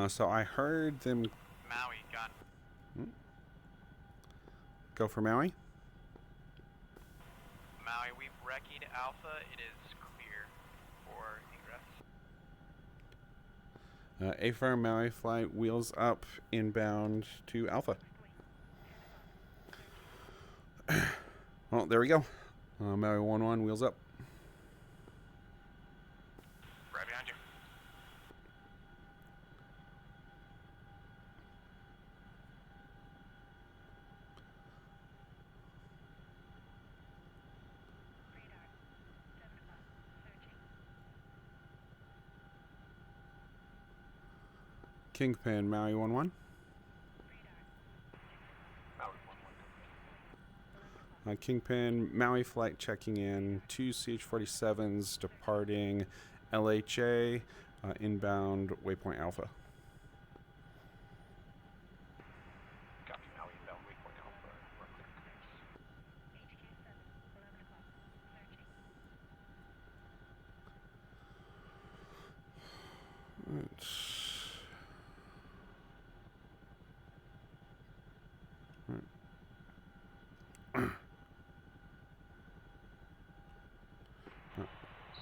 So I heard them Maui, gun. go for Maui. Maui, we've recce'd Alpha. It is clear for ingress. A-firm, Maui flight, wheels up, inbound to Alpha. Well, there we go. Maui 1-1, wheels up. Right behind you. Kingpin, Maui 1-1. Kingpin, Maui flight checking in, 2 CH-47s departing LHA, inbound waypoint Alpha. Copy, Maui, inbound waypoint Alpha. We're clear.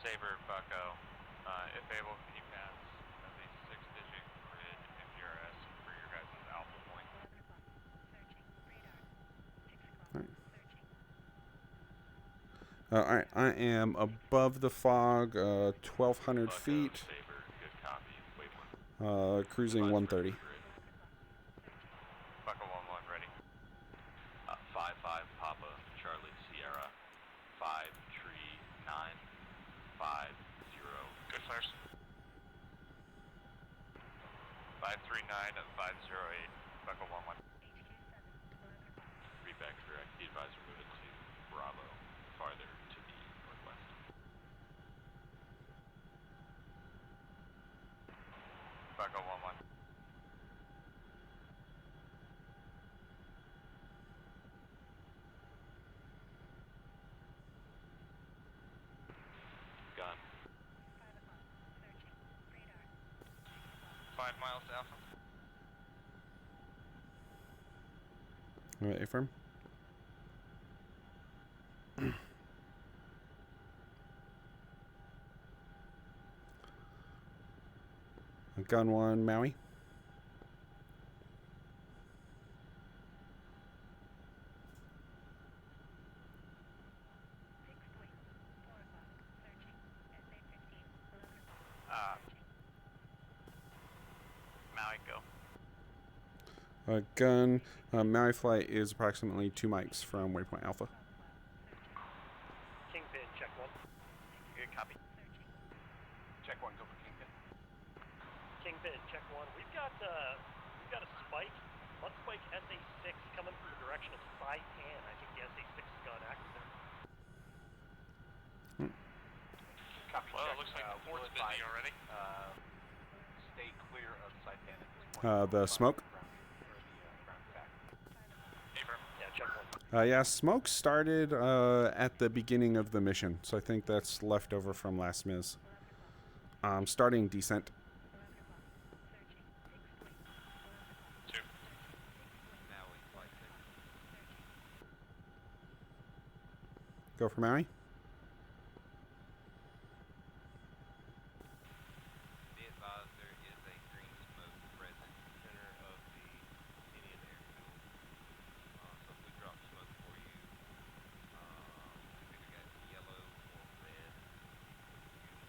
Saber, Bucko, if able, can you pass at least 6-digit grid MPRS for your guys' Alpha point? Alright, I am above the fog, 1,200 Bucko, feet, Saber, good copy. Waypoint. cruising 130. Bucko 1-1, ready. 5-5, Papa, Charlie, Sierra. 5, Tree, 9, 5, 0. Good flares. 539 and 508, Bucko 1-1. Reback direct, be advised we're moving to Bravo, farther to the northwest. Bucko 1-1. Gun. 5 miles to Alpha. A-firm. Gun 1, Maui. Maui, go. Gun, Maui flight is approximately 2 mics from waypoint Alpha. Kingpin, check 1. Good copy. Check 1, go for Kingpin. Kingpin, check 1. We've got a spike. One spike SA6 coming from the direction of Saipan. I think the SA6 has gone active there. Copy. Well, it looks like the port's busy already. Stay clear of Saipan at this point. The smoke. Yeah, check 1. Yeah, smoke started at the beginning of the mission, so I think that's left over from last Ms. Starting descent. 2. Go for Maui. Be advised there is a green smoke present center of the Indian airfield. So if we drop smoke for you, we've either got yellow or red. You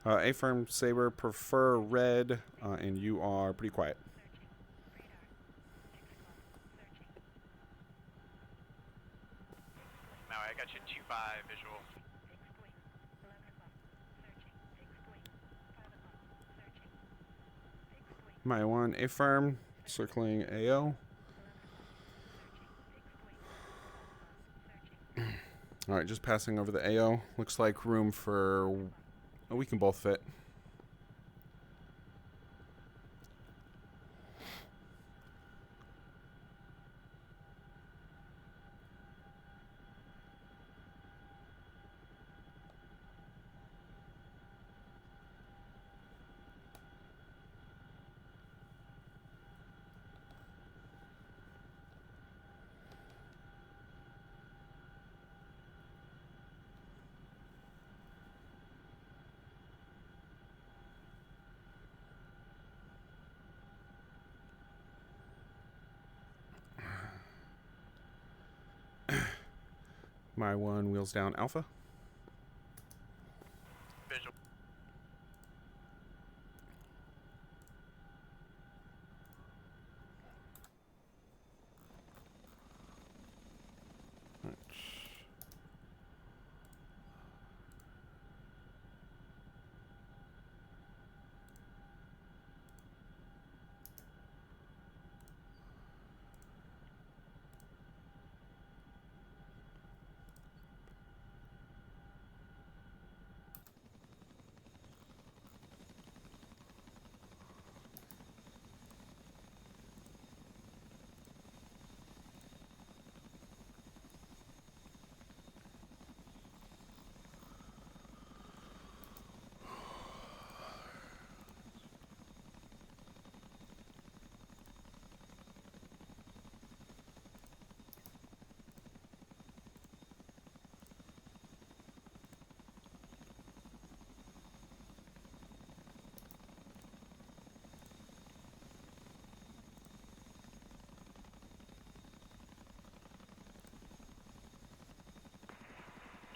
tell. A-firm, Saber, prefer red, and you are pretty quiet. Maui, I got you 2-5 visual. My 1, A-firm, circling AO. Alright, just passing over the AO. Looks like room for... Oh, we can both fit. My one wheels down Alpha. Visual.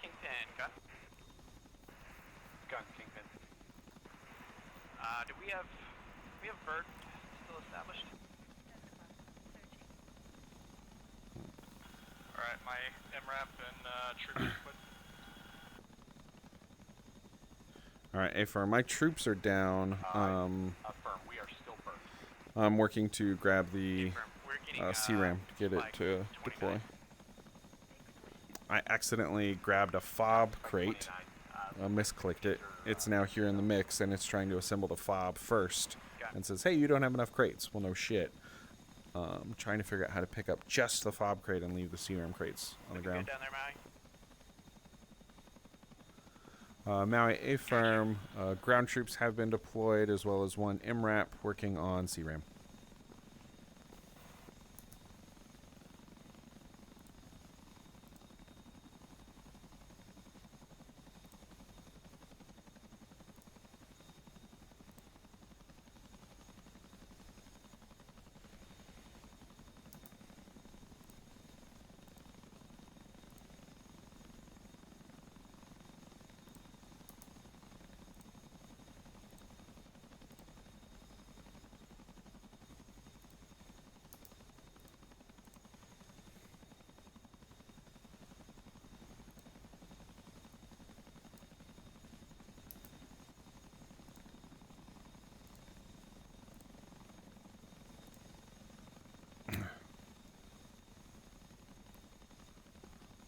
Kingpin, gun. Gun, Kingpin. Do we have bird still established? Alright, my MRAP and troops put. Alright, A firm. My troops are down. Affirm, we are still burnt. I'm working to grab the Confirm. We're getting CRAM to get it spike to 29. deploy. I accidentally grabbed a fob crate. Misclicked it. It's now here in the mix, and it's trying to assemble the fob first. And says, hey, you don't have enough crates. Well, no shit. Trying to figure out how to pick up just the fob crate and leave the CRAM crates on the ground. Down there, Maui. Maui A firm. Ground troops have been deployed, as well as one MRAP working on CRAM.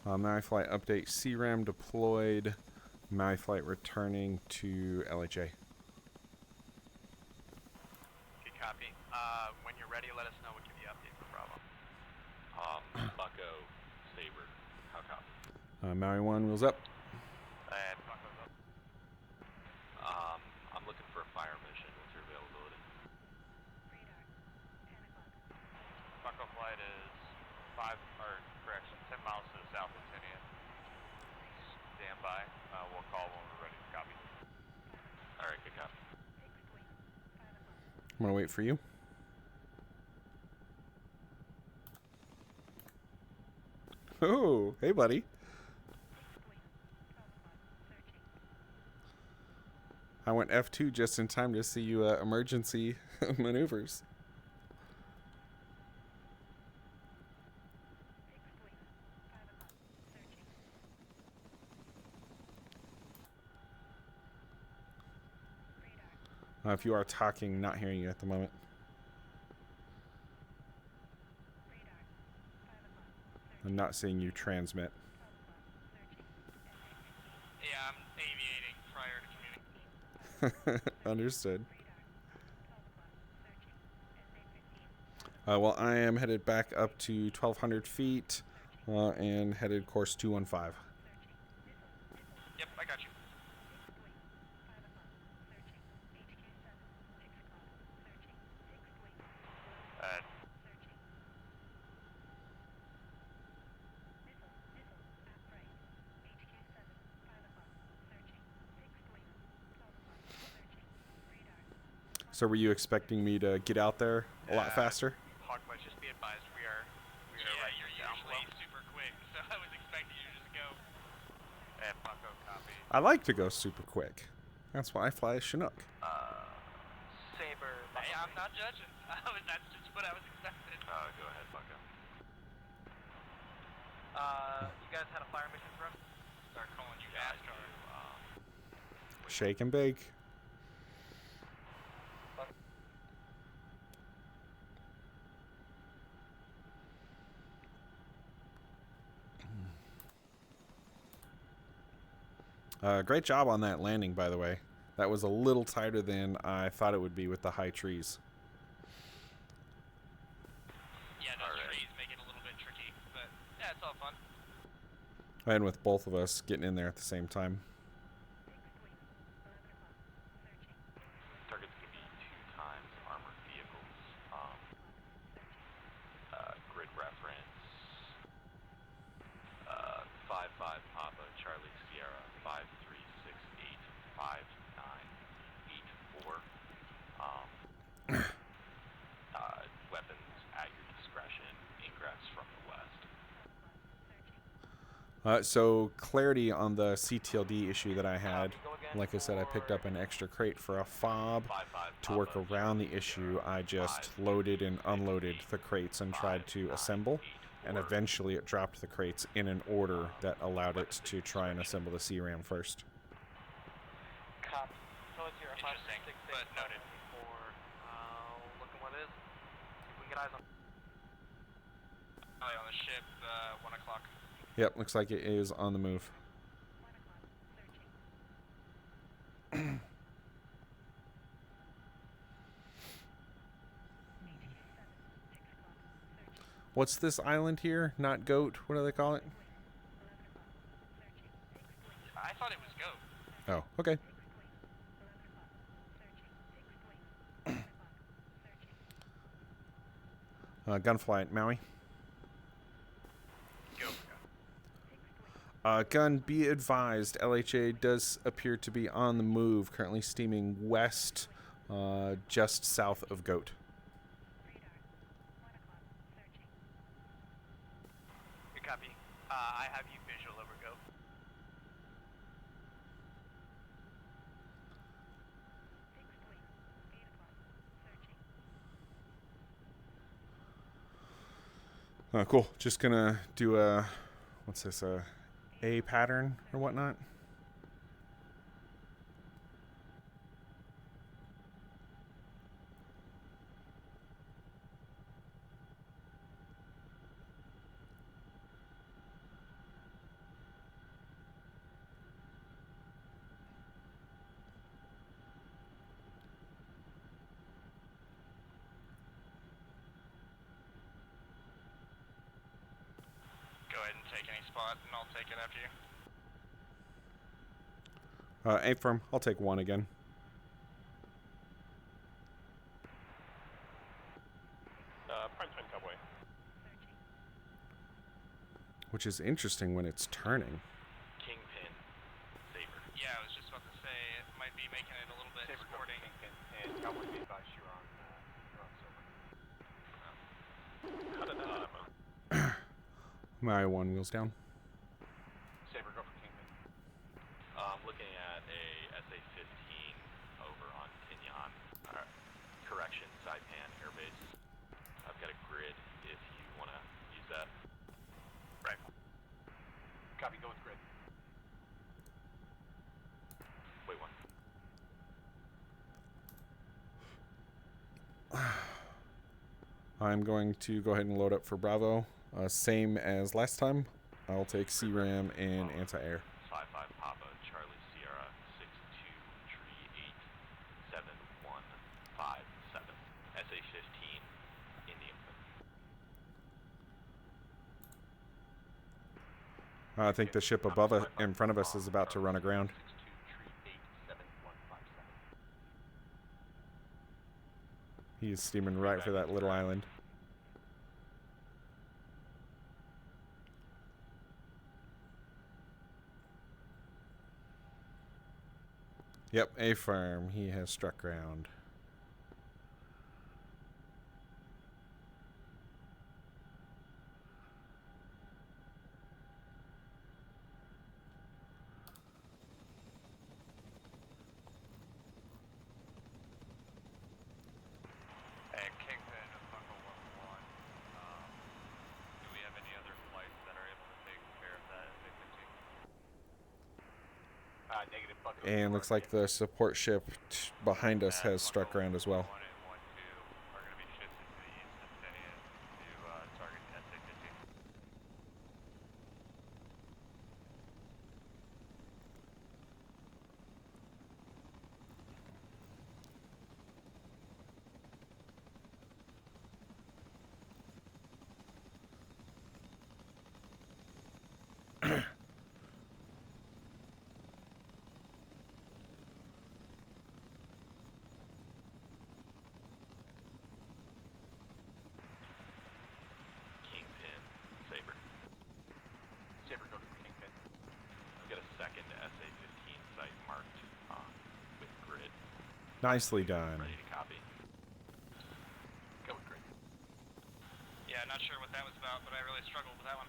Maui flight update. CRAM deployed. Maui flight returning to LHA. Good copy. When you're ready, let us know. We'll give you an update for Bravo. Bucko, Saber, how copy? Maui 1 wheels up. And Bucko's up. I'm looking for a fire mission. What's your availability? Bucko flight is 10 miles to the south of Tinian. Stand by. We'll call when we're ready. Copy. Alright, good copy. I'm gonna wait for you. Oh, hey, buddy. I went F2 just in time to see you emergency maneuvers. If you are talking, not hearing you at the moment. I'm not seeing you transmit. Yeah, I'm aviating prior to communicating. Understood. Well, I am headed back up to 1,200 feet and headed course 215. Yep, I got you. So were you expecting me to get out there a lot faster? Hawkwood, just be advised, we are right You're down usually below. super quick, so I was expecting you to just go I like to go super quick. That's why I fly a Chinook. Saber. Hey, I'm not judging. That's just what I was expecting. Go ahead, Bucko. You guys had a fire mission for us? Start calling you Yeah, I NASCAR. do, Shake and bake. Great job on that landing, by the way. That was a little tighter than I thought it would be with the high trees. Yeah, those Alright. trees make it a little bit tricky, but yeah, it's all fun. And with both of us getting in there at the same time. target's gonna be 2 times armored vehicles. Grid reference. 5-5 Papa Charlie Sierra 53685984. Weapons at your discretion. Ingress from the west. So clarity on the CTLD issue that I had. Like I said, I picked up an extra crate for a fob. 5-5 To work Papa, around the Charlie issue, Sierra, I just loaded and unloaded the crates and tried to assemble. And eventually it dropped the crates in an order that allowed it to try and assemble the CRAM first. Copy. So it's your Interesting, but noted. Looking what it is. See if we can get eyes on. Probably on the ship, 1 o'clock. Yep, looks like it is on the move. What's this island here? Not goat? What do they call it? I thought it was Go. Oh, okay. Gunflight, Maui. Go. Gun, be advised, LHA does appear to be on the move, currently steaming west, just south of Goat. Good copy. I have you visual over Go. Cool. Just gonna do a, what's this, A pattern or whatnot. Go ahead and take any spot, and I'll take it after you. A firm. I'll take one again. Prime time, Cowboy. Which is interesting when it's turning. Kingpin. Saber. Yeah, I was just about to say, it might be making it a little bit Saber, go for sporting. Kingpin. And Cowboy, be advised you're on silver. How did that happen? My one wheels down. Saber, go for Kingpin. Looking at a SA-15 over on Pinyon. Correction, Saipan Airbase. I've got a grid if you want to use that. Right. Copy, go with grid. Wait, one. I'm going to go ahead and load up for Bravo. Same as last time. I'll take CRAM and anti-air. 5-5 Papa Charlie Sierra 62 Tree 87157. SA-15 in the open. I think the ship above us, in front of us, is about to run aground. 62 Tree 87157. He is steaming right for that little island. Yep, A firm. He has struck ground. And looks like the support ship behind us has struck ground as well. 1 and 1-2 are going to be shifted to the east of Tinian to target SA-15. Kingpin, Saber. Saber, go for Kingpin. I've got a second SA-15 site marked with grid. Nicely done. Ready to copy. Go with grid. Yeah, not sure what that was about, but I really struggled with that one.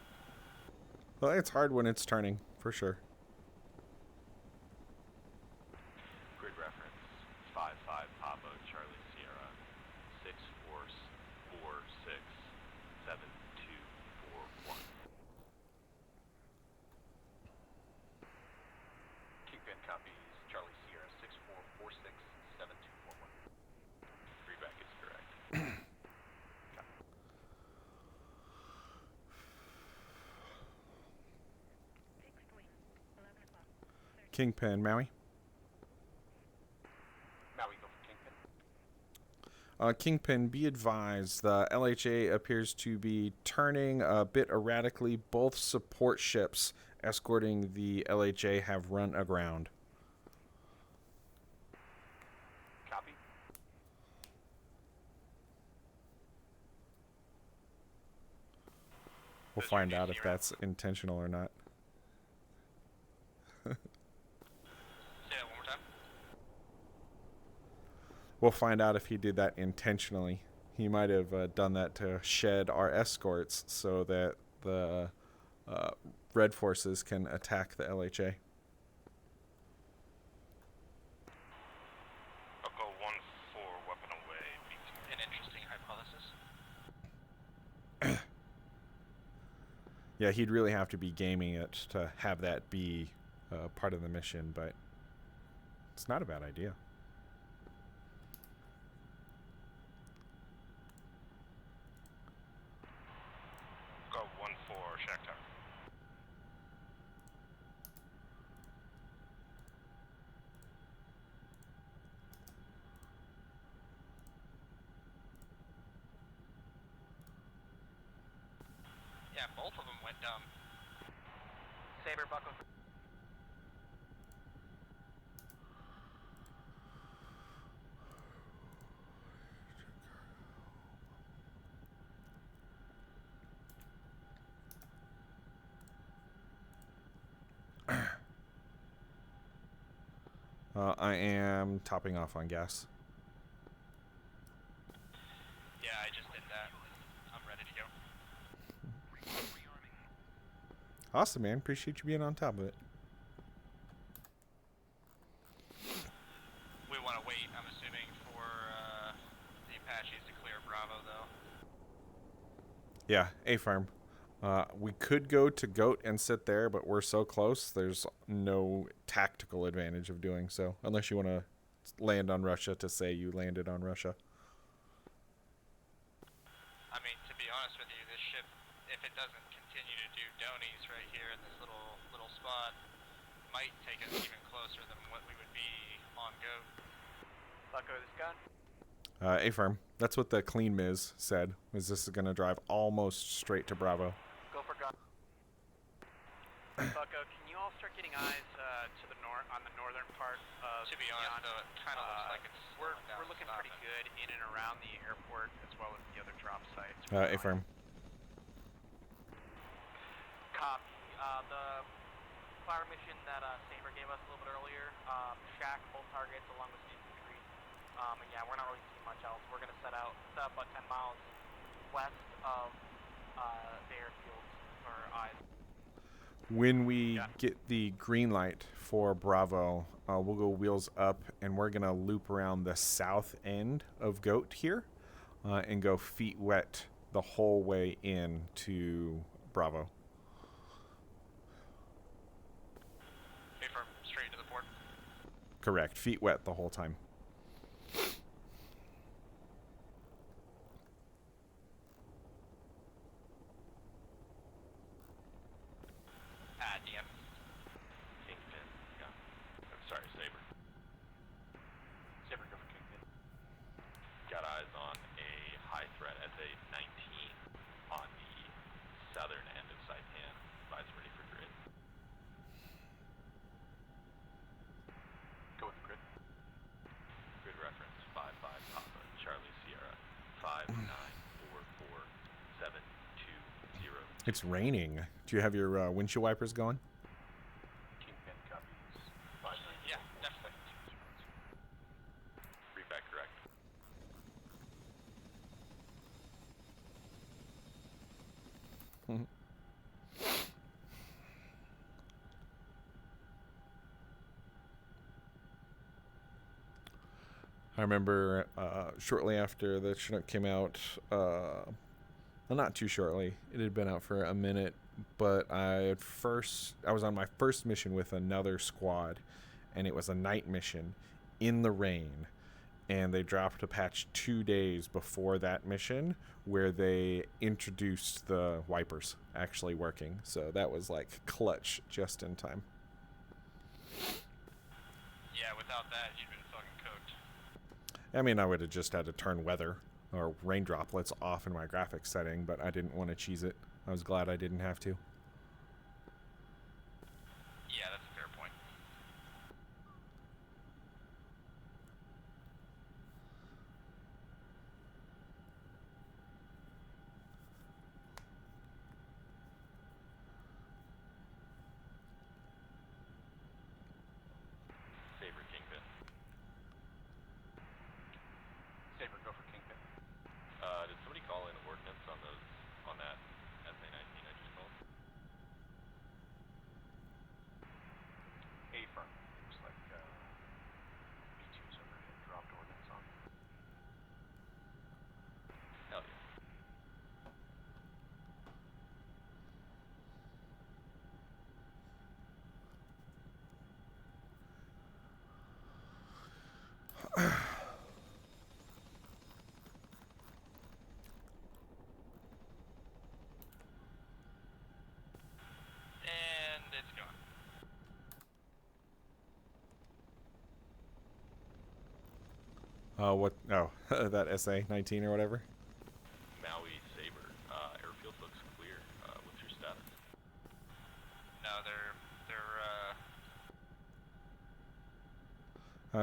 Well, it's hard when it's turning, for sure. Grid reference 55 Papa Charlie Sierra 6 Force 46 7241. Kingpin copies Charlie Sierra 64467241. Readback is correct. Kingpin, Maui. Maui, go for Kingpin. Kingpin, be advised, the LHA appears to be turning a bit erratically. Both support ships escorting the LHA have run aground. Copy. We'll Those are find out DC if that's intentional or not. Say that one more time. We'll find out if he did that intentionally. He might have done that to shed our escorts so that the Red forces can attack the LHA. Bucko 1-4, weapon away. An interesting hypothesis. Yeah, he'd really have to be gaming it to have that be part of the mission, but it's not a bad idea. Go 1-4, Shakhtar. Yeah, both of them went dumb. Saber, Bucko. I am topping off on gas. Yeah, I just did that. I'm ready to go. Awesome, man. Appreciate you being on top of it. We want to wait, I'm assuming, for the Apaches to clear Bravo, though. Yeah, A-Farm. We could go to Goat and sit there, but we're so close, there's no tactical advantage of doing so. Unless you want to land on Russia to say you landed on Russia. I mean, to be honest with you, this ship, if it doesn't continue to do donies right here in this little spot, might take us even closer than what we would be on Goat. Bucko, this gun. A-Farm. That's what the clean Miz said, was this is going to drive almost straight to Bravo. Go for gun. Bucko, can you all start getting eyes to the north on the northern part of To be honest, though, it kind of looks like it's we're slowing down, looking stopping. pretty good in and around the airport as well as the other drop sites. A-Farm. Copy. The fire mission that Saber gave us a little bit earlier, shack both targets along with infantry. And yeah, we're not really seeing much else. We're gonna set about 10 miles west of the airfield for eyes. When we get the green light for Bravo, we'll go wheels up, and we're going to loop around the south end of Goat here and go feet wet the whole way in to Bravo. Hey, firm, straight to the port. Correct. Feet wet the whole time. DM. Kingpin. Yeah. I'm sorry, Saber. Saber, go for Kingpin. Got eyes on a high threat SA-19 on the southern end of Saipan. Advise ready for grid. Go with the grid. Grid reference 55 Papa Charlie Sierra 5944720. It's raining. Do you have your windshield wipers going? Kingpin copies 594. Yeah, definitely. Read back correct. I remember shortly after the Chinook came out, well, not too shortly. It had been out for a minute, but I was on my first mission with another squad, and it was a night mission in the rain. And they dropped a patch 2 days before that mission where they introduced the wipers actually working. So that was like clutch just in time. Yeah, without that, you'd been fucking cooked. I mean, I would have just had to turn weather or rain droplets off in my graphics setting, but I didn't want to cheese it. I was glad I didn't have to. Yeah, that's a fair point. Saber Kingpin. Saber, go for Kingpin. Did somebody call in ordnance on that SA-19 I just called? A firm. Looks like B2's overhead dropped ordnance on. Hell yeah. And it's gone. What? Oh, that SA-19 or whatever. Maui Saber. Airfield looks clear. What's your status? No, they're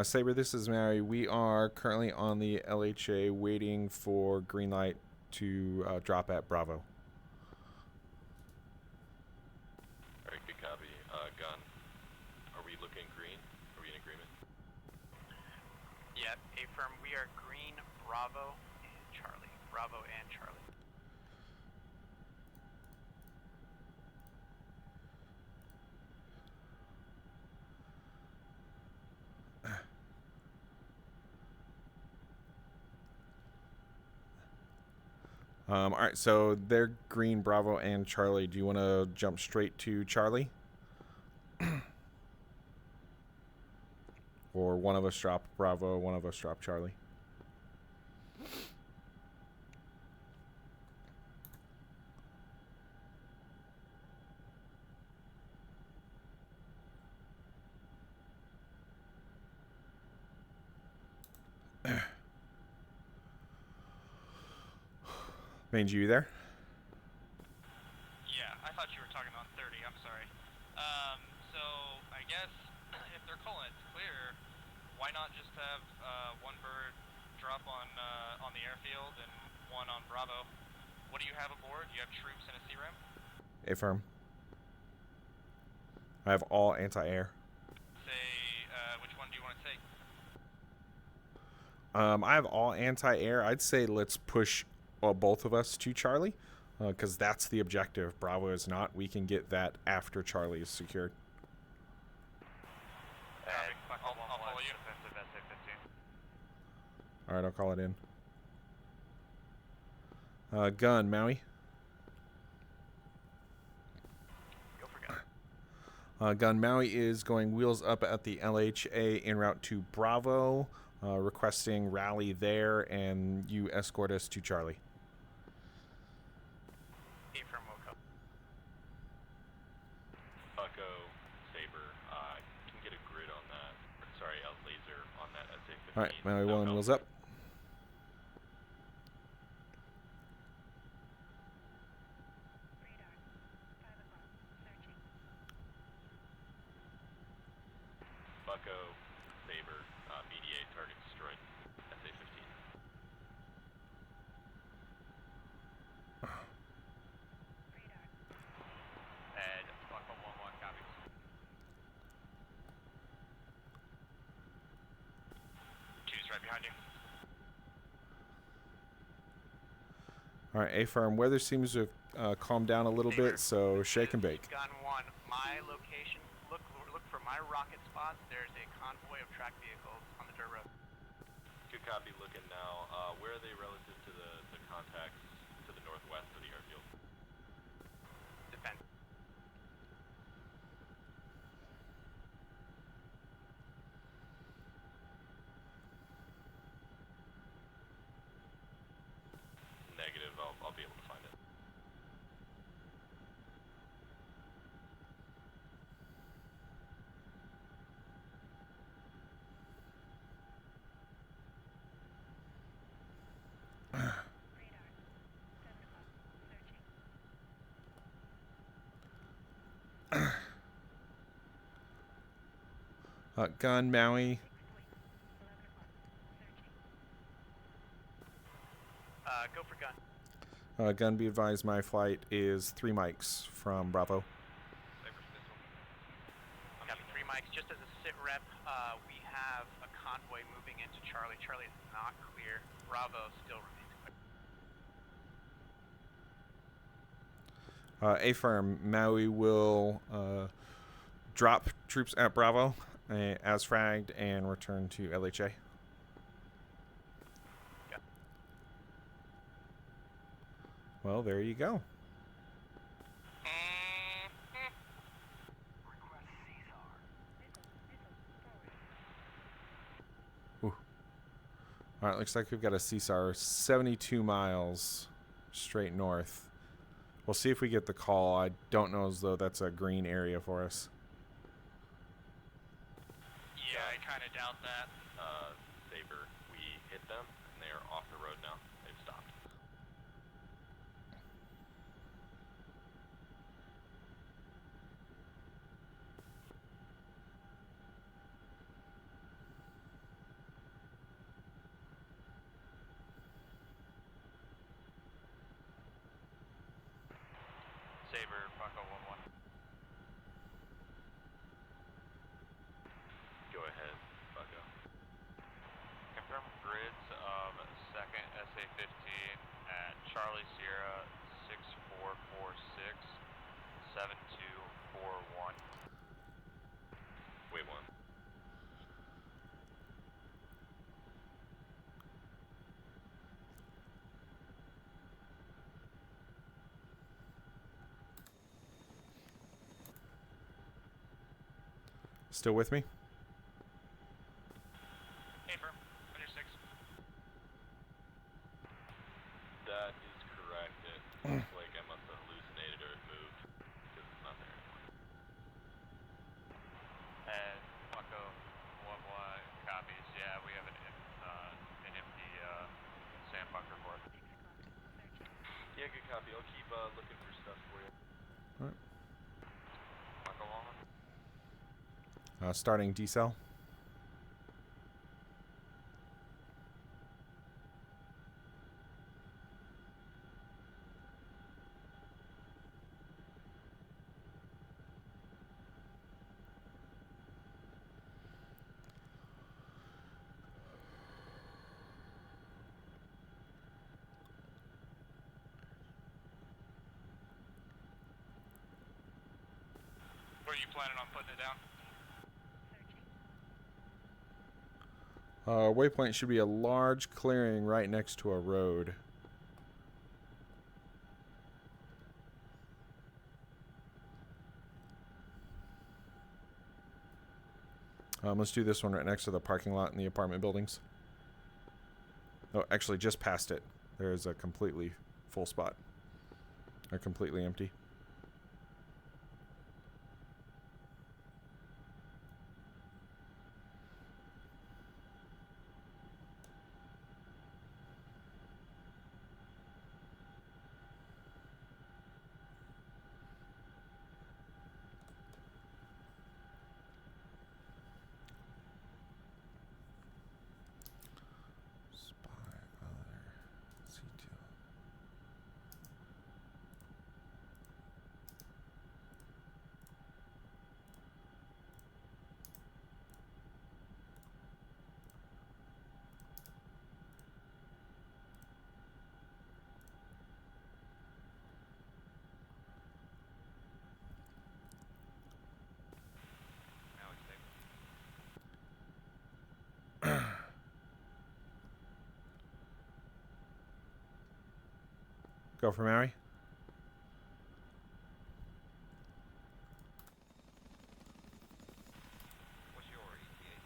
Saber, this is Mary. We are currently on the LHA waiting for green light to drop at Bravo. Alright, good copy. Gun. Are we looking green? Are we in agreement? Yeah, A-firm, we are green, Bravo, and Charlie. Bravo and Charlie. All right, so they're green, Bravo, and Charlie. Do you want to jump straight to Charlie? Or one of us drop Bravo, one of us drop Charlie? Mangy, you there? Yeah, I thought you were talking on 30. I'm sorry. So I guess if they're calling it clear, why not just have one bird drop on the airfield and one on Bravo? What do you have aboard? You have troops and a CRAM? Affirm. I have all anti-air. Say, which one do you want to take? I have all anti-air. I'd say let's push both of us to Charlie, because that's the objective. Bravo is not. We can get that after Charlie is secured. I'll follow you. Defensive SA-15. All right, I'll call it in. Gun, Maui. Go for gun. Gun Maui is going wheels up at the LHA en route to Bravo, requesting rally there, and you escort us to Charlie. Affirm will come. Bucko, Saber, can get a grid on that. Sorry, a laser on that SA-15. All right, Maui No 1 help. wheels up. Bucko, Saber, mediate, target destroyed. SA-15. And Bucko 1-1 copies. Two's right behind you. All right, A-Firm, weather seems to have calmed down a little bit, so shake and bake. Gun 1, my location. Look for my rocket spots. There's a convoy of tracked vehicles on the dirt road. Good copy, looking now. Where are they relative to the contacts to the northwest of the airfield? Defend. Negative, I'll be able to find it. Gun Maui, Go for gun. Gun, be advised, my flight is 3 mics from Bravo. Saber's pistol. Copy 3 mics. Just as a sit rep, we have a convoy moving into Charlie. Charlie is not clear. Bravo still remains clear. A-Firm, Maui will drop troops at Bravo as fragged and return to LHA. Yeah. Well, there you go. Ooh. All right, looks like we've got a CSAR 72 miles straight north. We'll see if we get the call. I don't know as though that's a green area for us. Yeah, I kind of doubt that. Saber, we hit them, and they are off the road now. They've stopped. Saber, Bucko 1-1. Go ahead, Bucko. Confirm grids of 2nd SA-15 at Charlie Sierra 6446 7241. Wait one. Still with me? Affirm. On your 6. That is correct. It looks like I must have hallucinated or it moved because it's not there anymore. And Bucko 1-1 copies. Yeah, we have an empty sand bunker for it. Yeah, good copy. I'll keep looking for stuff for you. Bucko 1-1. Starting decel. Where are you planning on putting it down? Waypoint should be a large clearing right next to a road. Let's do this one right next to the parking lot in the apartment buildings. Oh, actually, just past it. There is a completely full spot. Or completely empty. Spy other C2. Now it's safe. Go for Mary. What's your ETA,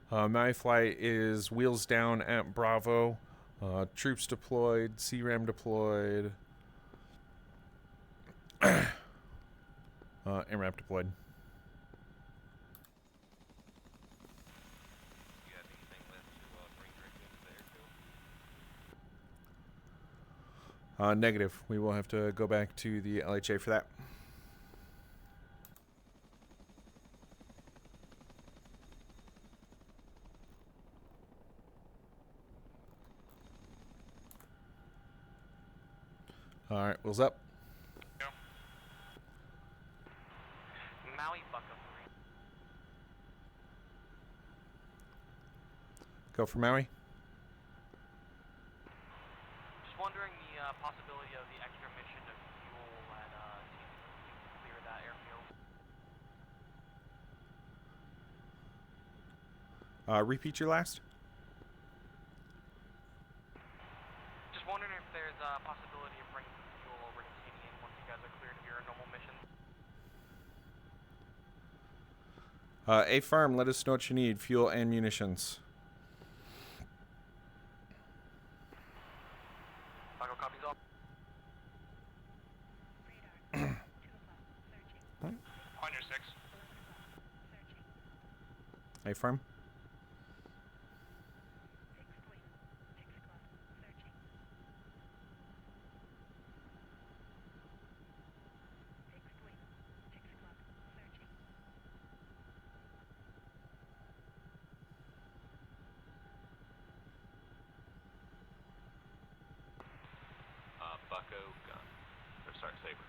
Bravo? Mary Flight is wheels down at Bravo. Troops deployed. CRAM deployed. MRAP deployed. You have anything left to bring directly into the airfield? Negative. We will have to go back to the LHA for that. Alright, wheels up. Maui Bucko 3. Go for Maui. Just wondering the possibility of the extra mission of fuel at to clear that airfield. Repeat your last. Just wondering if there's a possibility of bringing some fuel over to Tinian once you guys are cleared of your normal mission. A farm, let us know what you need. Fuel and munitions. Bucko copies all. On your 6. A farm. Bucko, gun. Or sorry, Saber.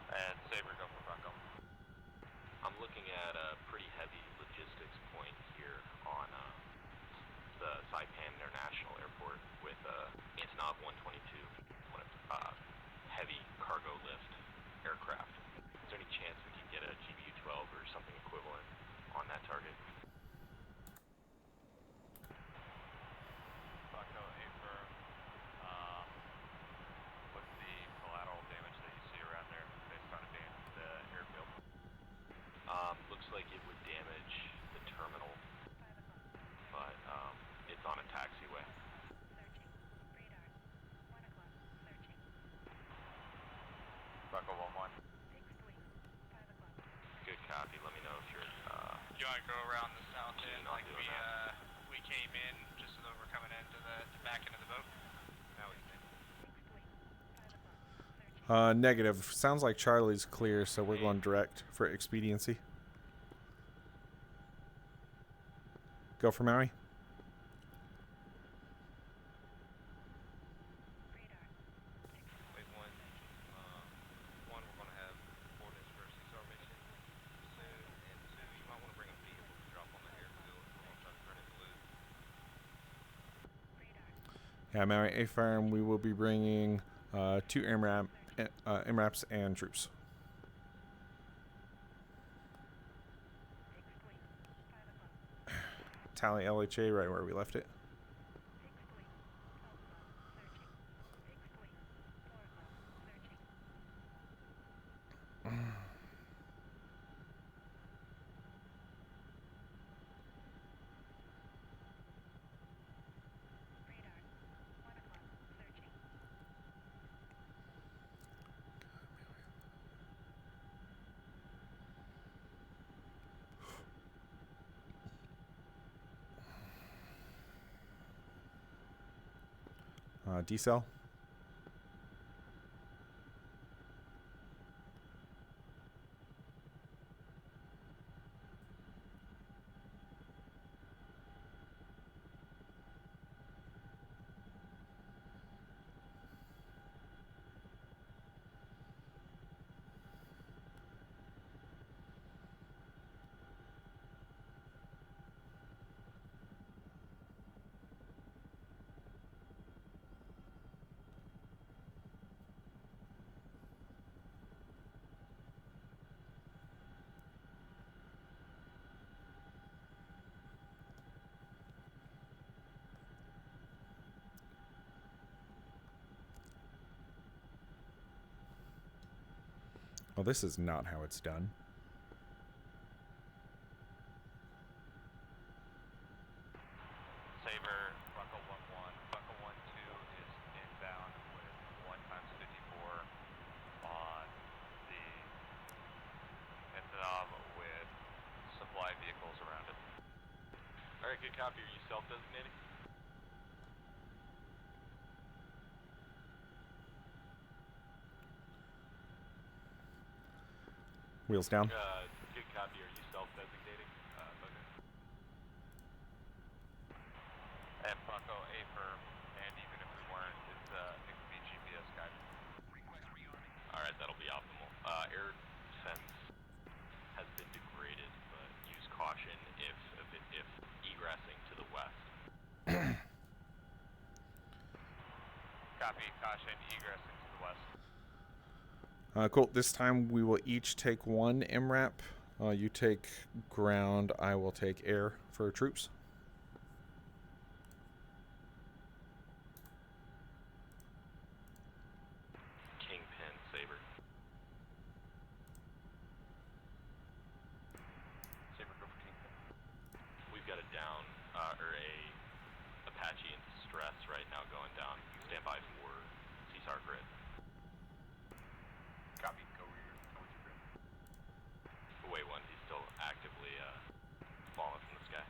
And Saber, go for Bucko. I'm looking at a pretty heavy logistics point here on the Saipan International Airport with Antonov 122, one of heavy cargo lift aircraft. Is there any chance we can get a GBU-12 or something equivalent on that target? Bucko, A-firm. What's the collateral damage that you see around there based on it being the airfield? Looks like it would damage the terminal, but it's on a taxiway. Bucko 1-1. Good copy. Let me know if you're. You want to go around the south Keen end on like doing that. we came in, just so that we're coming into the back end of the boat? Now it's safe. Negative. Sounds like Charlie's clear, so we're going direct for expediency. Go for Maui. Wait one. One, we're gonna have coordinates for a CSAR mission soon, and two, you might want to bring a vehicle to drop on the airfield. We're gonna try to turn it blue. Yeah, Maui A farm. We will be bringing 2 MRAPs and troops. Tally LHA right where we left it. decel. Well, this is not how it's done. Saber, Buckle 1-1. Buckle 1-2 is inbound with 1x54 on the Intanom with supply vehicles around it. Alright, good copy. Are you self-designating? Wheels down. Good copy. Are you self-designating? Okay. And Bucko, A firm, and even if we weren't, it could be GPS guided. Alright, that'll be optimal. Air defense has been degraded, but use caution if egressing to the west. Copy, caution, egressing to the west. Cool. This time we will each take one MRAP. You take ground. I will take air for troops. Kingpin, Saber. Saber, go for Kingpin. We've got a down, or a Apache in distress right now going down. Stand by for CSAR grid. Copy, go with your grid. Wait, one, he's still actively, falling from the sky.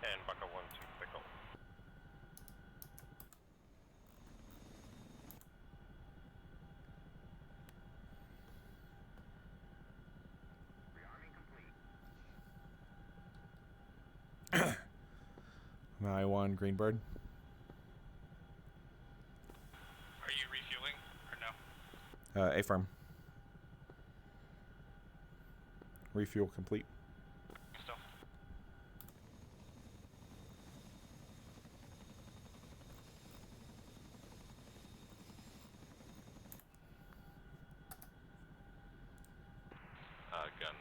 And Bucko 1-2 pickle. I one Greenbird. Are you refueling or no? A firm. Refuel complete. Still. Gun.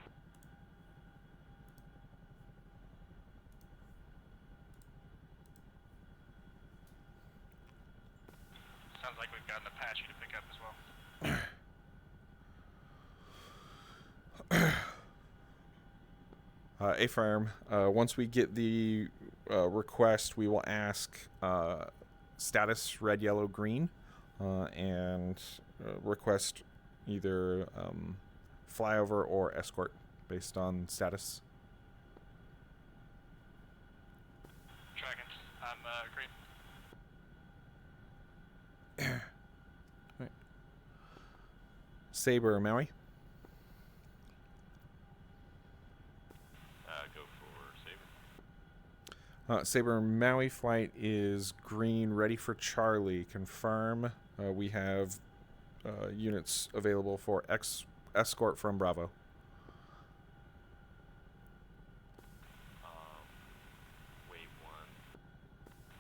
Sounds like we've got an Apache to pick up as well. A firm. Once we get the request, we will ask status red, yellow, green, and request either flyover or escort based on status. Tracking. I'm green. Right. Saber, Maui. Go for Saber. Saber, Maui flight is green, ready for Charlie. Confirm. We have units available for escort from Bravo. Wave 1.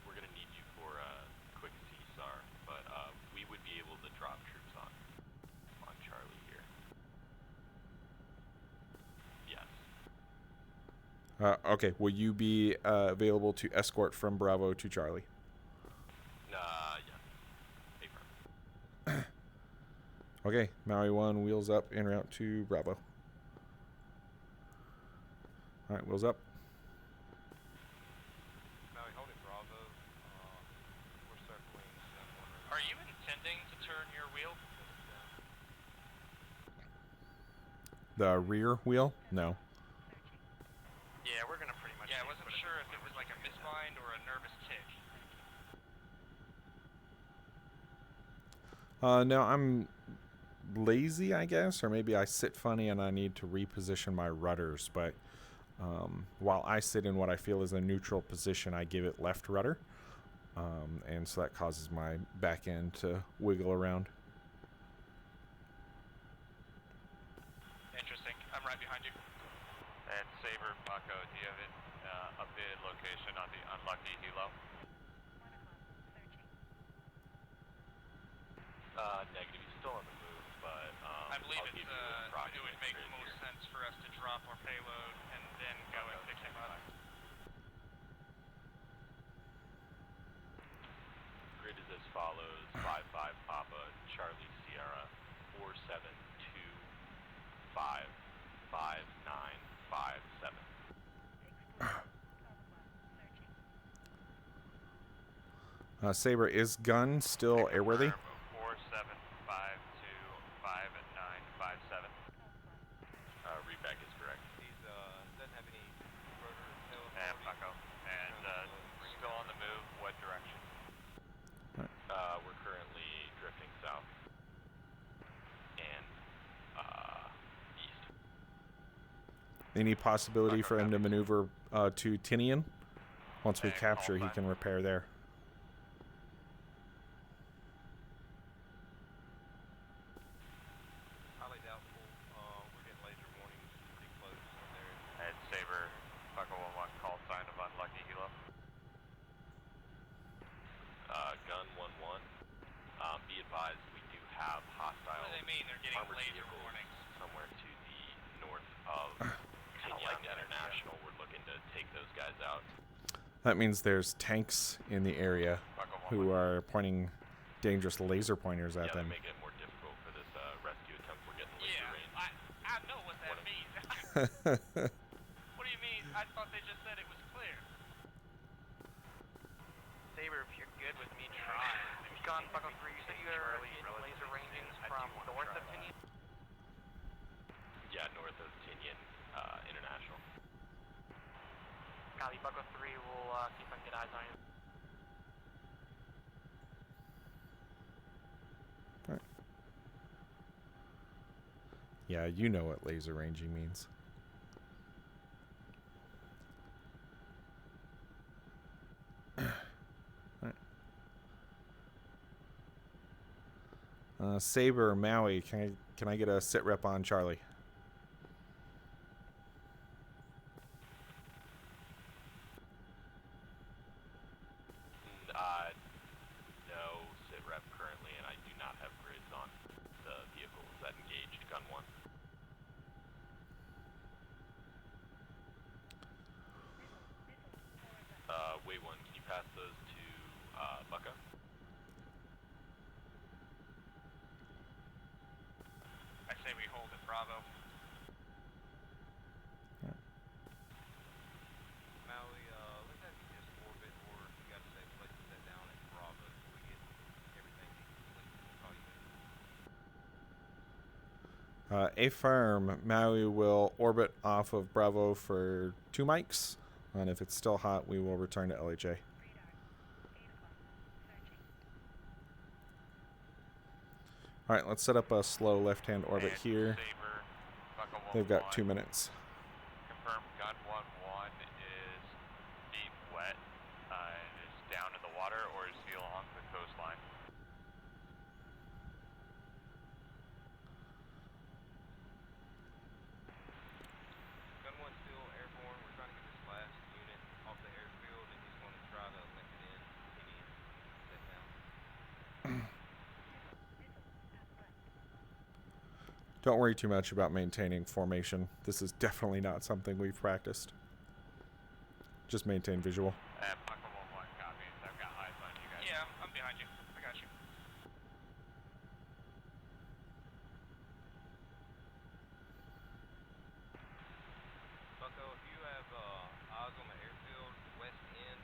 We're gonna need you for a quick CSAR, but we would be able to drop troops on Charlie here. Yes. Okay, will you be available to escort from Bravo to Charlie? Yes. Paper. Okay, Maui 1, wheels up, en route to Bravo. Alright, wheels up. Maui, hold it, Bravo. We're circling. Are you intending to turn turn your wheel? The rear wheel? No. Yeah, we're gonna pretty much. Yeah, I wasn't sure if it was like a misbind or a nervous tick. No, I'm lazy, I guess, or maybe I sit funny and I need to reposition my rudders. But while I sit in what I feel is a neutral position, I give it left rudder, and so that causes my back end to wiggle around. Interesting. I'm right behind you. And Saber, Bucko, do you have a bid location on the unlucky helo? Negative. He's still on the move, but I believe I'll give you it approximate would make grid most here. sense for us to drop our payload and then go and pick him up. Grid is as follows: 55 Papa, Charlie Sierra, 472 5 5 9 5 7. Saber, is gun still airworthy? 47525957. Readback is correct. He's doesn't have any rotor tail And authority. Bucko. And still on the move, what direction? We're currently drifting south and east. Any possibility for him to maneuver to Tinian? Once we Hey, capture, he call can repair there. Highly doubtful. We're getting laser warnings pretty close on there. And Saber, Bucko 1-1, call sign of unlucky helo. Gun 1-1. Be advised, we do have hostile What do they mean? They're getting armored laser vehicles warnings. somewhere to the north of Tinian International. We're looking to take those guys out. That means there's tanks in the area Bucko 1-1. who are pointing dangerous laser pointers at Yeah, them. they're making it more difficult for this rescue attempt. We're getting laser Yeah, range. I know what that means. What do you mean? I thought they just said it was clear. Saber, if you're good with me trying. Gun Bucko 3, you said you're in laser ranging from north of Tinian? Yeah, north of Tinian International. Copy, Bucko 3, we'll see if I can get eyes on you. Yeah, you know what laser ranging means. Saber, Maui, can I get a sit rep on Charlie? No sit rep currently, and I do not have grids on the vehicles that engaged gun 1. Way 1, can you pass those to Bucko? I say we hold at Bravo. Maui, let's have you just orbit, or you got to say places that down at Bravo before we get everything complete. We'll call you back. A-Firm, Maui will orbit off of Bravo for 2 mics, and if it's still hot, we will return to LHA. Alright, let's set up a slow left-hand orbit And here. Saber, Bucko 1-1. They've got 2 minutes. Confirm gun 1-1 is deep wet and is down in the water, or is he along the coastline? Gun 1's still airborne. We're trying to get this last unit off the airfield, and he's going to try to link it in. Tinian, set down. Don't worry too much about maintaining formation. This is definitely not something we've practiced. Just maintain visual. And Bucko 1-1 copies. I've got eyes on you guys. Yeah, I'm behind you. I got you. Bucko, if you have eyes on the airfield, west end,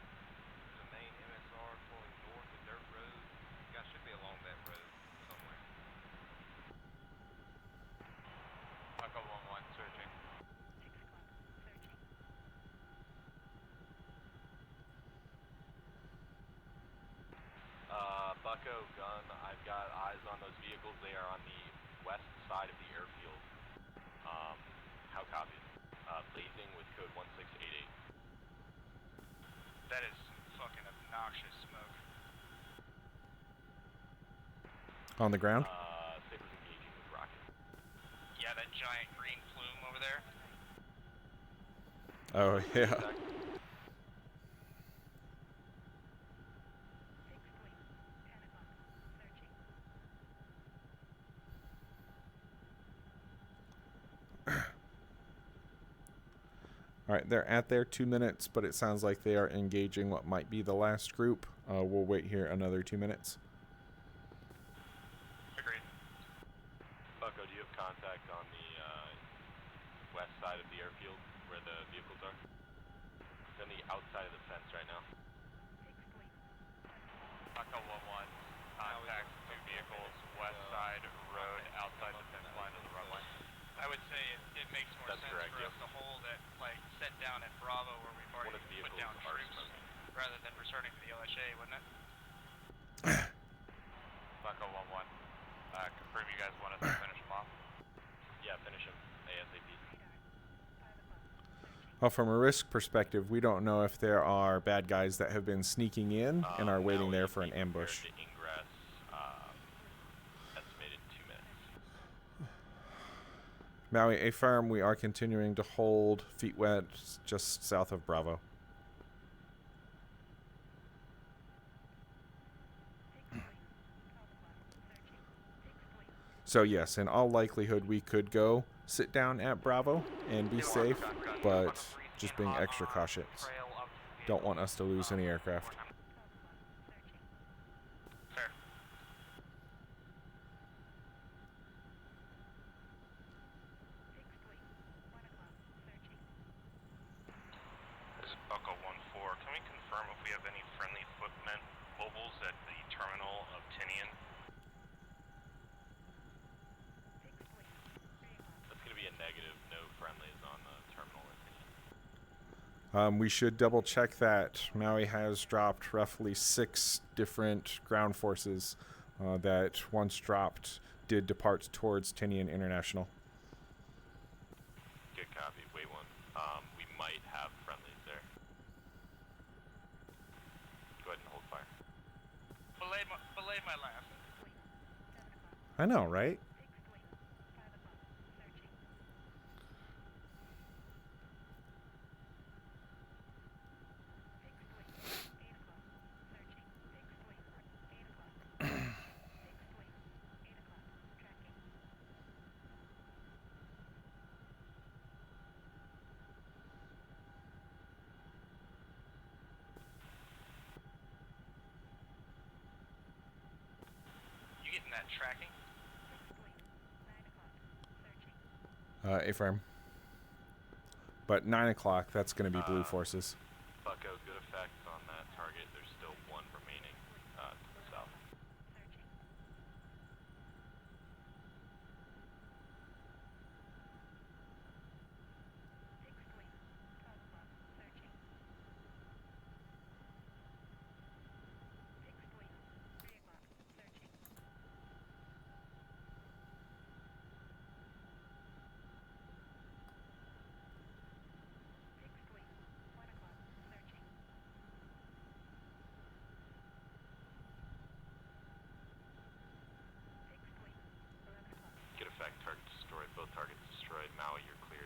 the main MSR pulling north, the dirt road, you guys should be along that road somewhere. Bucko, gun, I've got eyes on those vehicles. They are on the west side of the airfield. How copies? Blazing with code 1688. That is fucking obnoxious smoke. On the ground? Saber's engaging with rocket. Yeah, that giant green plume over there. Oh, yeah. Alright, they're at their 2 minutes, but it sounds like they are engaging what might be the last group. We'll wait here another 2 minutes. Agreed. Bucko, do you have contact on the west side of the airfield where the vehicles are? It's on the outside of the fence right now. Bucko 1-1, contact 2 vehicles, west side road, outside the fence line of the runway. I would say it makes more That's sense correct, for yep. us to hold it, like, set down at Bravo where we've One already of the put vehicles down are troops, smoking. rather than returning to the LHA, wouldn't it? Bucko 1-1, confirm you guys want us to finish them off? Yeah, finish him ASAP. Well, from a risk perspective, we don't know if there are bad guys that have been sneaking in and are waiting there for an ambush. To ingress, estimated 2 minutes. Maui, affirm, we are continuing to hold feet wet just south of Bravo. So yes, in all likelihood, we could go sit down at Bravo and be safe, but just being extra cautious. Don't want us to lose any aircraft. Fair. This is Bucko 1-4. Can we confirm if we have any friendly footmen mobiles at the terminal of Tinian? That's going to be a negative. No friendlies on the terminal opinion. We should double check that. Maui has dropped roughly 6 different ground forces that once dropped did depart towards Tinian International. Good copy. Wait one. We might have friendlies there. Go ahead and hold fire. Belay my laugh. I know, right? You getting that tracking? Affirm. But 9 o'clock, that's going to be blue forces. Bucko, good effect on that target. There's still one remaining to the south. Good effect. Target destroyed. Both targets destroyed. Maui, you're cleared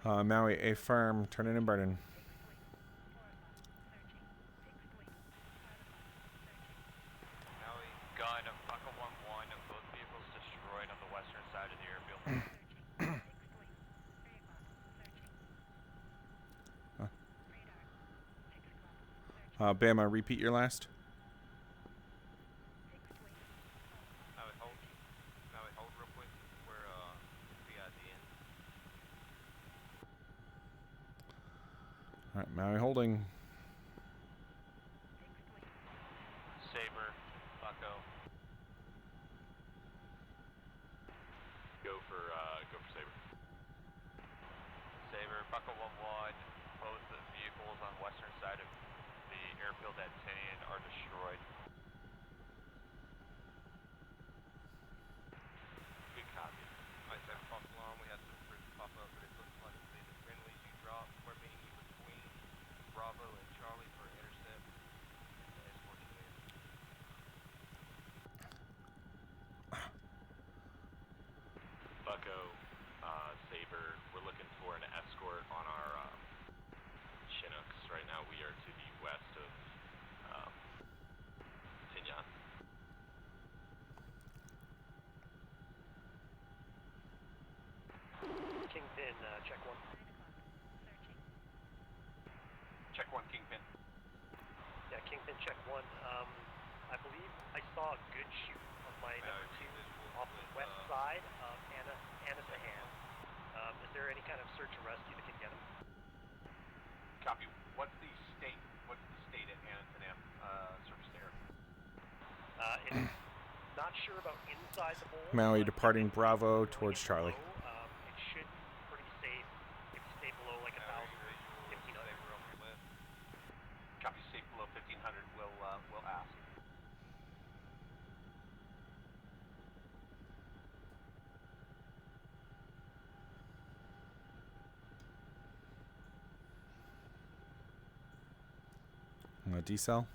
in. Maui, affirm, turning and burning. Maui, gun, Bucko 1-1, both vehicles destroyed on the western side of the airfield. Bama, repeat your last. Maui, hold real quick. We're, VID in. Alright, Maui holding. Saber, Bucko. Go for Saber. Saber, Bucko 1-1, both the vehicles on western side of the airfield at Kingpin check 1. I believe I saw a good shoot of my number 2 off the west side of Anasahan. Is there any kind of search or rescue that can get him? Copy. What's the state at Anasahan? Search there. It's not sure about inside the bowl. Maui but departing if Bravo it's towards going Charlie. below, it should be pretty safe if you stay below like 1,000 or 1,500. Copy. Safe below 1,500. We'll ask. Decel.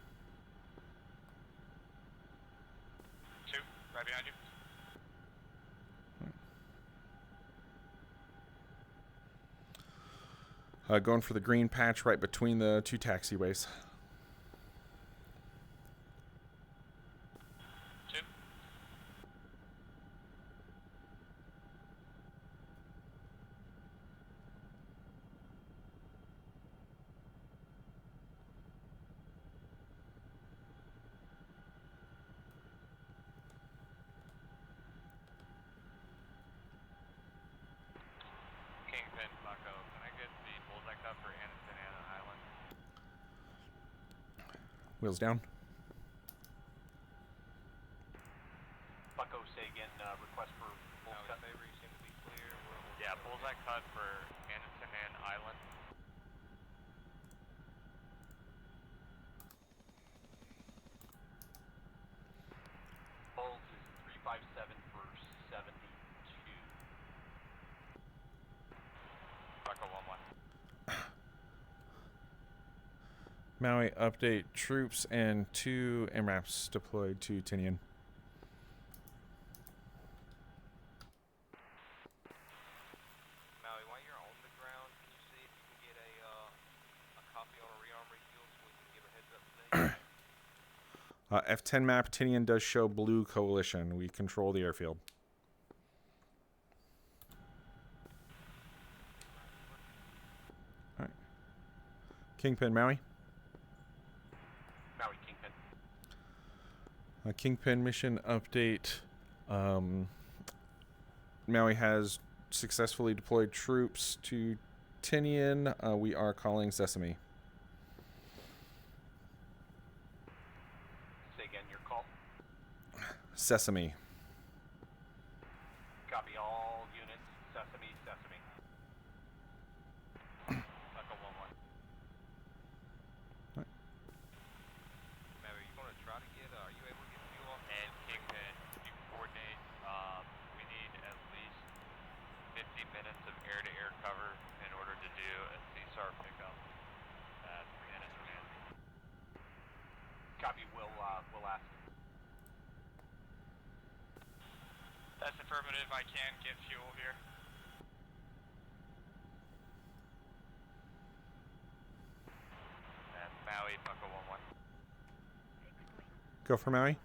2, right behind you. Going for the green patch right between the 2 taxiways. 2. Kingpin, Bucko, can I get the bullseye cut for Anna Island? Wheels down. Bucko, say again. Request for full Maui, cut. favor, you seem to be clear. Yeah, bullseye cut for Anna Island. Bulls is 357 for 72. Bucko 1-1. Maui update troops and 2 MRAPs deployed to Tinian. Maui, while you're on the ground, can you see if you can get a copy on a rearm refuel so we can give a heads up today? F10 map, Tinian does show blue coalition. We control the airfield. Alright. Kingpin, Maui. Maui, Kingpin. Kingpin mission update. Maui has successfully deployed troops to Tinian. We are calling Sesame. Say again your call. Sesame. Copy all units. Sesame. Bucko 1-1. Maui, you going to try to get, are you able to get fuel off? And Kingpin, you can coordinate. We need at least 15 minutes of air-to-air cover in order to do a CSAR pickup at Anna. Copy. We'll ask. That's affirmative. I can get fuel here. And Maui, Bucko 1-1. Go for Maui.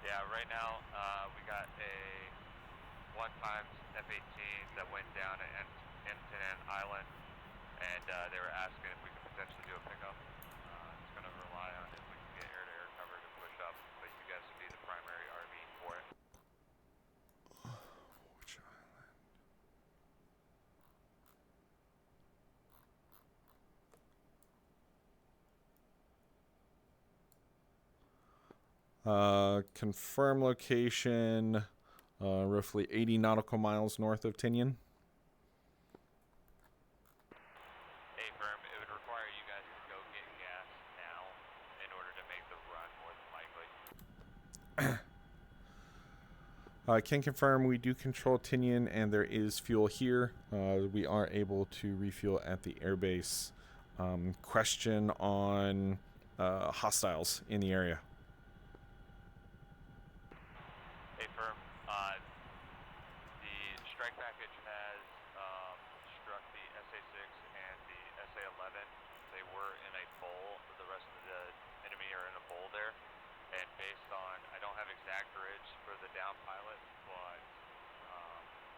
Yeah, right now we got a 1x F-18 that went down at Anna Island, and they were asking if we could potentially do a pickup. It's going to rely on if we can get air-to-air cover to push up, but you guys would be the primary RV for it. Which island? Confirm location, roughly 80 nautical miles north of Tinian. Hey, firm, it would require you guys to go get gas now in order to make the run more than likely. Can confirm we do control Tinian and there is fuel here. We are able to refuel at the airbase. Question on hostiles in the area. Hey, firm, the strike package has struck the SA-6 and the SA-11. They were in a bowl. The rest of the enemy are in a bowl there. And based on, I don't have exact bridge for the down pilot, but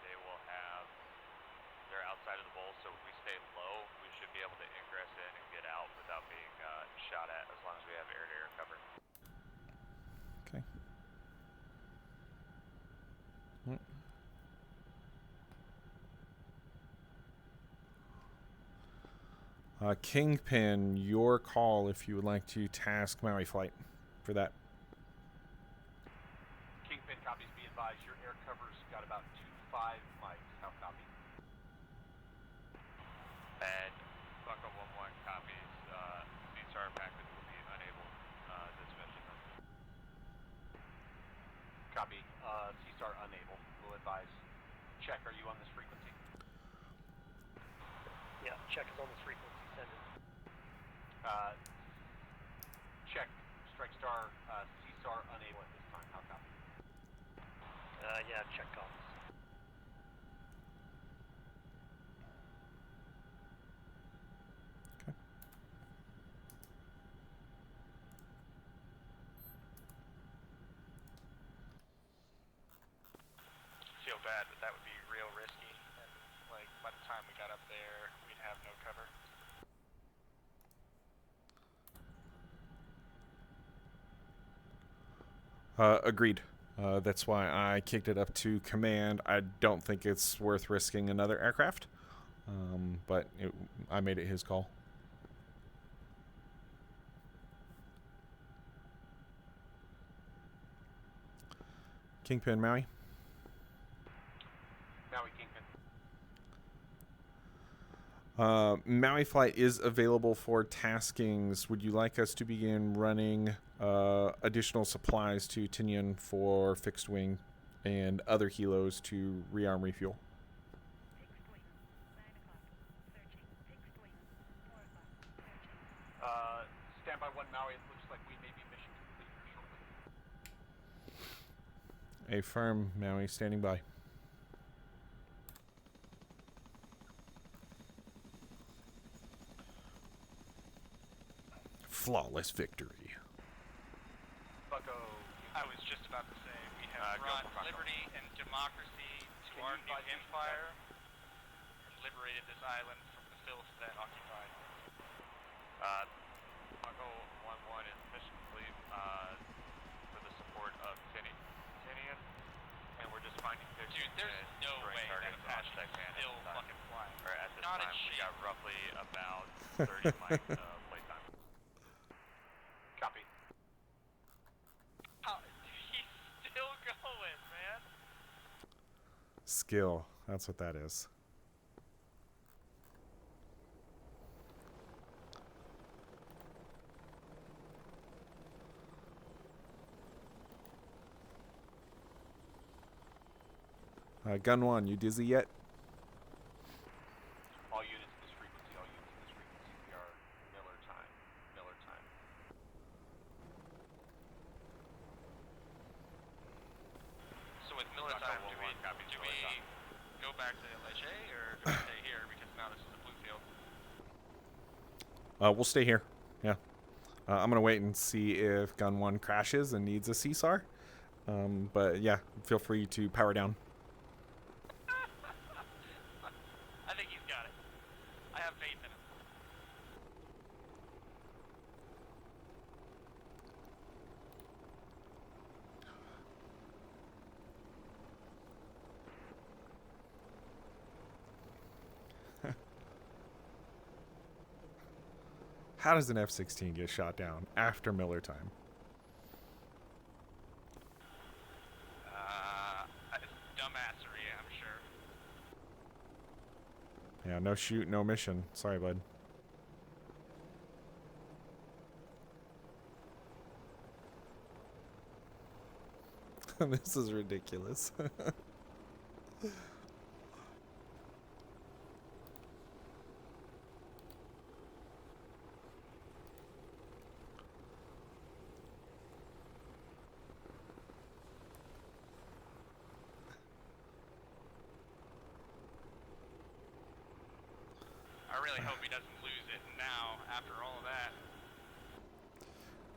they will have, they're outside of the bowl, so if we stay low, we should be able to ingress in and get out without being shot Kingpin, your call if you would like to task Maui Flight for that. Kingpin copies, be advised, your air cover's got about 2-5 mics. How copy? And Bucko 1-1 copies. CSAR package will be unable this mission. Copy. CSAR unable. Will advise. Check, are you on this frequency? Yeah, check is on this frequency. Send it. Check. Strike Star, CSAR unable at this time. How copy? Yeah, check copies. Feel bad, but that would be real risky. And like by the time we got up there, we'd have no cover. Agreed. That's why I kicked it up to command. I don't think it's worth risking another aircraft, but I made it his call. Kingpin, Maui. Maui Kingpin. Maui Flight is available for taskings. Would you like us to begin running additional supplies to Tinian for fixed wing and other helos to rearm refuel? Standby 1 Maui, it looks like we may be mission complete here shortly. Affirm, Maui, standing by. Flawless victory. Bucko. I was just about to say, we have brought liberty and democracy to our new empire and liberated this island from the filth that occupied. Bucko 1-1 is mission complete for the support of Tinian, and we're just finding pictures. Dude, there's and no destroying way that targets on Apache Saipan is at still this time. fucking flying. Or at this Not a time, we chance. got roughly about 30 mics playtime. Copy. He's still going, man. Skill. That's what that is. Gun 1, you dizzy yet? All units this frequency, all units this frequency. We are Miller time. Miller time. So with Miller Bucko time, 1-1 copies do Miller we time. go back to LHA or do we stay here because now this is a blue field? We'll stay here. Yeah. I'm going to wait and see if Gun 1 crashes and needs a CSAR. But yeah, feel free to power down. I think he's got it. I have faith in him. How does an F-16 get shot down after Miller time? Dumbassery, I'm sure. Yeah, no shoot, no mission. Sorry, bud. This is ridiculous. I really hope he doesn't lose it now after all of that.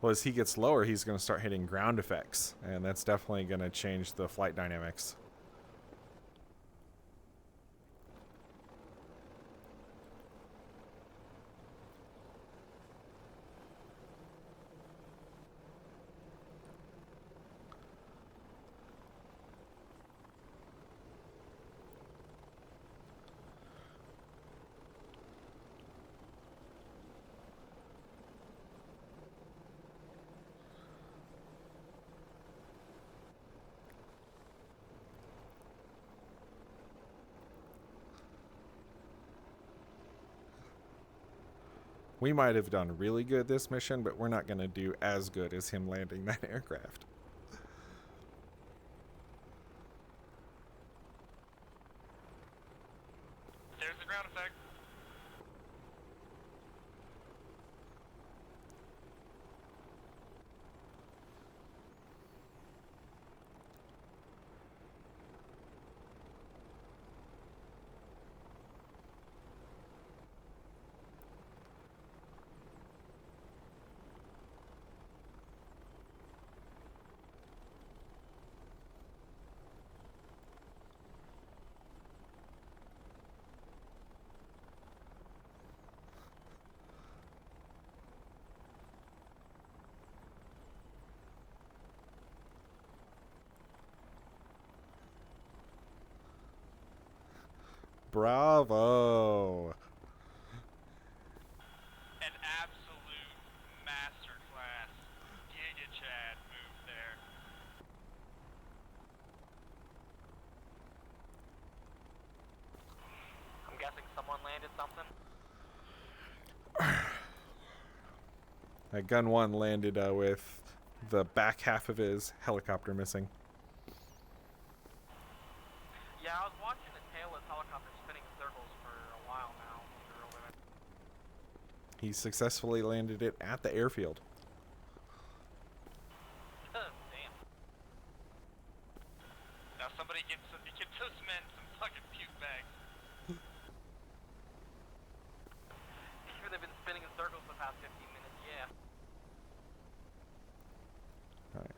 Well, as he gets lower, he's going to start hitting ground effects, and that's definitely going to change the flight dynamics. We might have done really good this mission, but we're not going to do as good as him landing that aircraft. There's the ground effect. Bravo! An absolute masterclass Giga Chad move there. I'm guessing someone landed something. That gun 1 landed with the back half of his helicopter missing. Yeah, I was watching the tail of his helicopter spinning in circles for a while now. When we were over there. He successfully landed it at the airfield. Damn. Now somebody get those men some fucking puke bags. Sure, they've been spinning in circles the past 15 minutes. Yeah. Alright.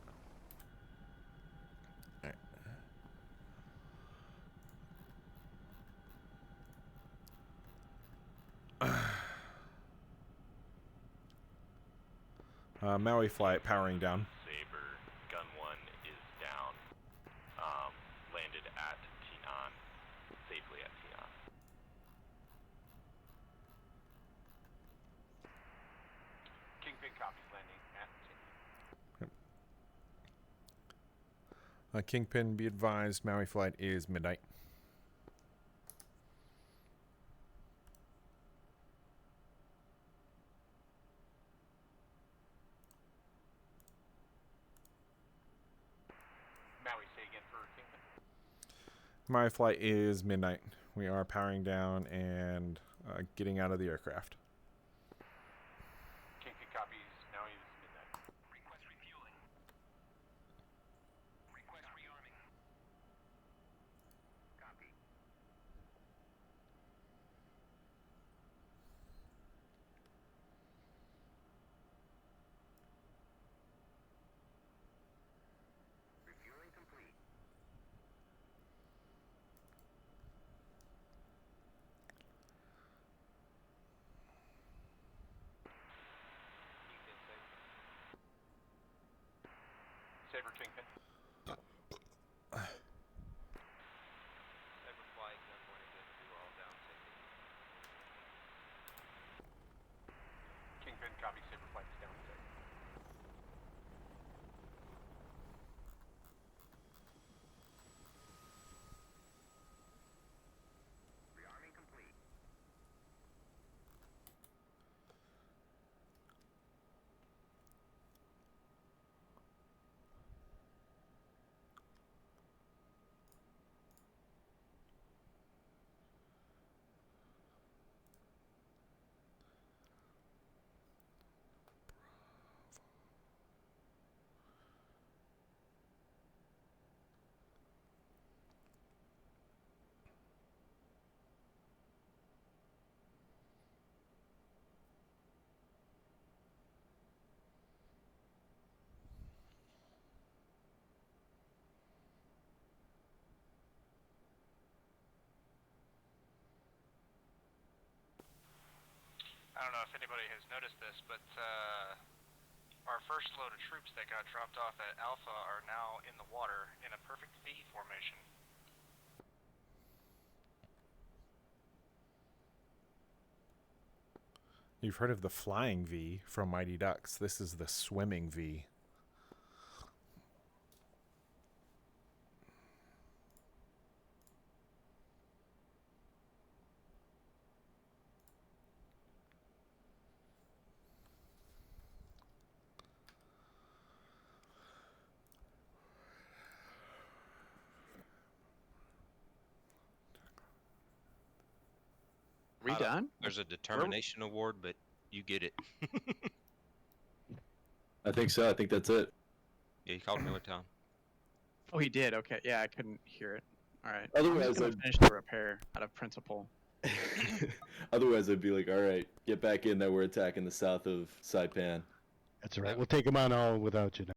Maui flight powering down. Saber, gun 1 is down. Landed at Tinan. Safely at Tinan. Kingpin copies landing at Kingpin, be advised, Maui flight is midnight. Maui, say again for Kingpin. Maui flight is midnight. We are powering down and getting out of the aircraft. Kingpin copies, Maui is midnight. Request refueling. Request rearming. Copy. Refueling complete. Saber Kingpin. Saber flight, gun 1 and gun 2 all down safely. Kingpin copy, Saber flight is down safe. Rearming complete. I don't know if anybody has noticed this, but our first load of troops that got dropped off at Alpha are now in the water in a perfect V formation. You've heard of the flying V from Mighty Ducks. This is the swimming V. we done? There's a determination award, but you get it. I think so. I think that's it. Yeah, he called Millertown. Oh, he did. Okay, yeah, I couldn't hear it. All right. Otherwise, I'm just gonna I'd- finish the repair out of principle. Otherwise, I'd be like, all right, get back in there. We're attacking the south of Saipan. That's all right. We'll take them on all without you now.